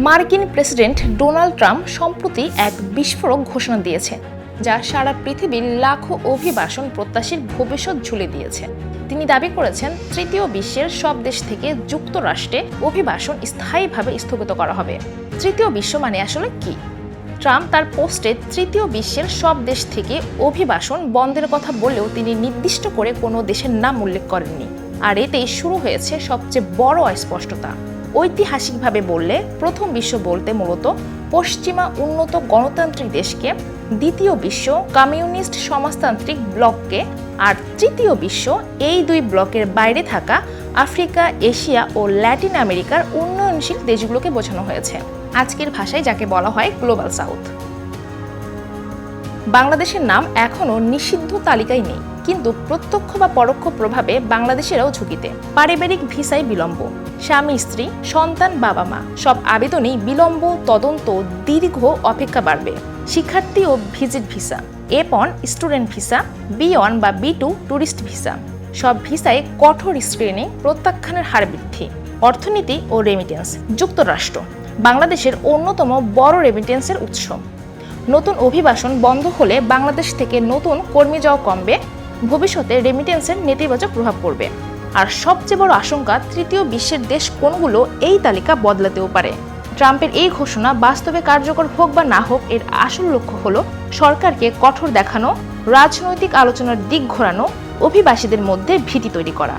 মার্কিন president Donald Trump সম্প্রতি এক বিস্ফোরক ঘোষণা দিয়েছে, যা সারা পৃথিবীর লাখো অভিবাসন প্রত্যাশীর ভবিষ্যৎ ঝুলে দিয়েছে। তিনি দাবি করেছেন, তৃতীয় বিশ্বের সব দেশ থেকে যুক্তরাষ্ট্রে অভিবাসন স্থায়ীভাবে স্থগিত করা হবে। তৃতীয় বিশ্ব মানে আসলে কি? ট্রাম্প তার পোস্টে তৃতীয় বিশ্বের সব দেশ থেকে অভিবাসন বন্ধের কথা বলেও তিনি নির্দিষ্ট করে কোনো দেশের নাম উল্লেখ করেননি। আর এতেই শুরু হয়েছে সবচেয়ে বড় অস্পষ্টতা। ঐতিহাসিকভাবে বললে প্রথম বিশ্ব বলতে মূলত পশ্চিমা উন্নত গণতান্ত্রিক দেশকে, দ্বিতীয় বিশ্ব কমিউনিস্ট সমাজতান্ত্রিক ব্লককে, আর তৃতীয় বিশ্ব এই দুই ব্লকের বাইরে থাকা আফ্রিকা, এশিয়া ও ল্যাটিন আমেরিকার উন্নয়নশীল দেশগুলোকে বোঝানো হয়েছে। আজকের ভাষায় যাকে বলা হয় গ্লোবাল সাউথ। বাংলাদেশের নাম এখনও নিষিদ্ধ তালিকায় নেই, কিন্তু প্রত্যক্ষ বা পরোক্ষ প্রভাবে বাংলাদেশেরাও ঝুঁকিতে। পারিবারিক ভিসায় বিলম্ব, স্বামী স্ত্রী, সন্তান, বাবা মা সব আবেদনেই বিলম্ব, তদন্ত, দীর্ঘ অপেক্ষা বাড়বে। শিক্ষার্থী ও visit visa, A1 student visa, B1 বা B2 ট্যুরিস্ট ভিসা, সব ভিসায় কঠোর স্ক্রিনিং, প্রত্যাখ্যানের হার বৃদ্ধি। অর্থনীতি ও রেমিটেন্স, যুক্তরাষ্ট্র বাংলাদেশের অন্যতম বড় রেমিটেন্সের উৎস। নতুন অভিবাসন বন্ধ হলে বাংলাদেশ থেকে নতুন কর্মী যাওয়া কমবে, ভবিষ্যতে রেমিটেন্সের নেতিবাচক প্রভাব পড়বে। আর সবচেয়ে বড় আশঙ্কা, তৃতীয় বিশ্বের দেশ কোনগুলো এই তালিকা বদলাতেও পারে। ট্রাম্পের এই ঘোষণা বাস্তবে কার্যকর হোক বা না হোক, এর আসল লক্ষ্য হলো সরকারকে কঠোর দেখানো, রাজনৈতিক আলোচনার দিক ঘোরানো, অভিবাসীদের মধ্যে ভীতি তৈরি করা।